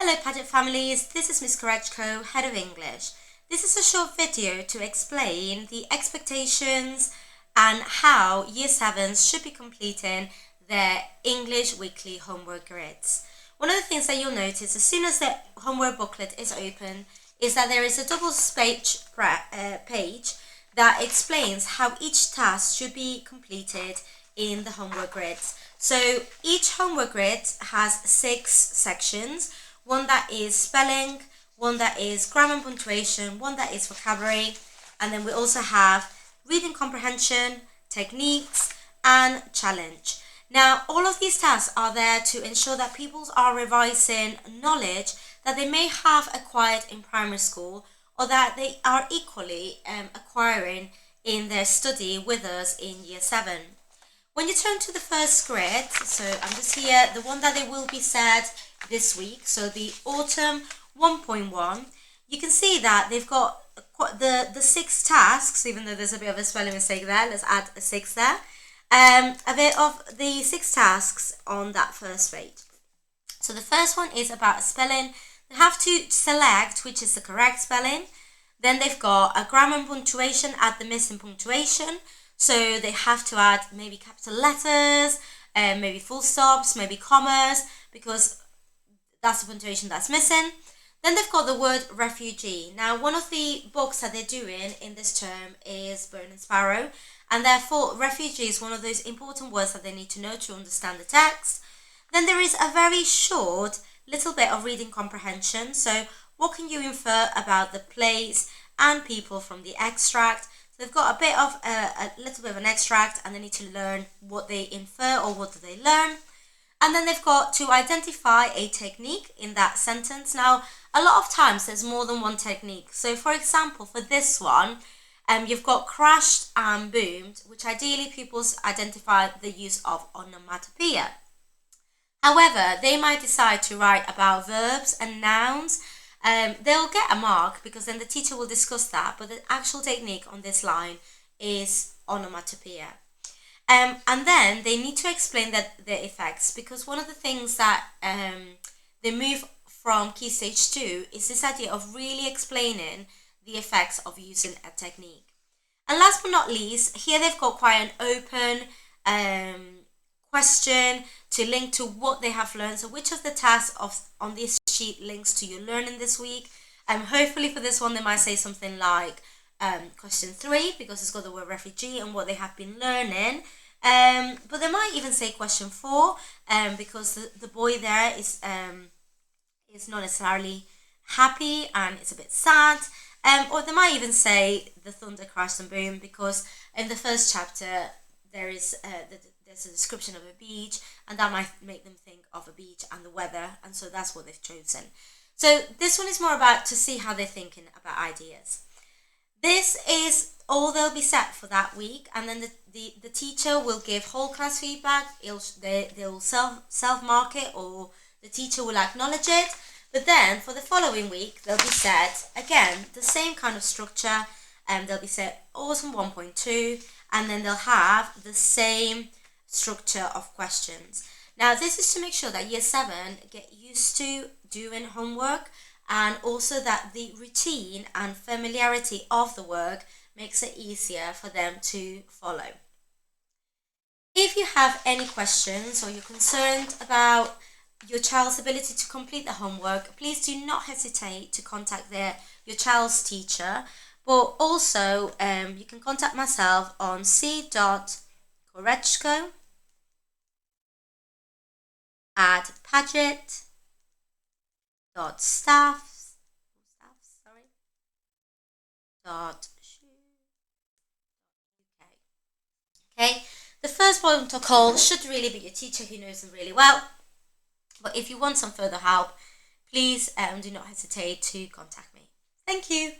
Hello Paget families, this is Miss Korechko, Head of English. This is a short video to explain the expectations and how Year 7s should be completing their English weekly homework grids. One of the things that you'll notice as soon as the homework booklet is open is that there is a double-page page that explains how each task should be completed in the homework grids. So each homework grid has 6 sections. One that is spelling, one that is grammar and punctuation, one that is vocabulary, and then we also have reading comprehension, techniques, and challenge. Now, all of these tasks are there to ensure that pupils are revising knowledge that they may have acquired in primary school or that they are equally acquiring in their study with us in Year 7. When you turn to the first grid, so I'm just here, the one that they will be set this week, so the autumn 1.1, you can see that they've got the 6 tasks, even though there's a bit of a spelling mistake there, let's add a 6 there, a bit of the 6 tasks on that first page. So the first one is about spelling. They have to select which is the correct spelling. Then they've got a grammar and punctuation, add the missing punctuation. So they have to add maybe capital letters, maybe full stops, maybe commas, because that's the punctuation that's missing. Then they've got the word refugee. Now, one of the books that they're doing in this term is Bird and Sparrow, and therefore refugee is one of those important words that they need to know to understand the text. Then there is a very short little bit of reading comprehension. So what can you infer about the place and people from the extract? So they've got a little bit of an extract, and they need to learn what they infer or what do they learn. And then they've got to identify a technique in that sentence. Now, a lot of times there's more than one technique. So for example, for this one, you've got crashed and boomed, which ideally pupils identify the use of onomatopoeia. However, they might decide to write about verbs and nouns. They'll get a mark because then the teacher will discuss that, but the actual technique on this line is onomatopoeia. And then they need to explain their effects, because one of the things that they move from Key Stage 2 is this idea of really explaining the effects of using a technique. And last but not least, here they've got quite an open question to link to what they have learned. So which of the tasks on this sheet links to your learning this week? Hopefully for this one they might say something like question 3, because it's got the word refugee and what they have been learning. But they might even say question 4, because the boy there is not necessarily happy and it's a bit sad. Or they might even say the thunder crashed and boomed, because in the first chapter there's a description of a beach, and that might make them think of a beach and the weather, and so that's what they've chosen. So this one is more about to see how they're thinking about ideas. This is all they'll be set for that week, and then the teacher will give whole class feedback. They'll self-mark it, or the teacher will acknowledge it. But then for the following week, they'll be set, again, the same kind of structure, and they'll be set autumn 1.2, and then they'll have the same structure of questions. Now, this is to make sure that Year 7 get used to doing homework, and also that the routine and familiarity of the work makes it easier for them to follow. If you have any questions or you're concerned about your child's ability to complete the homework, please do not hesitate to contact your child's teacher. But also, you can contact myself on c.korechko@paget.staff.shu.uk. Okay, the first point of call should really be your teacher who knows them really well. But if you want some further help, please do not hesitate to contact me. Thank you.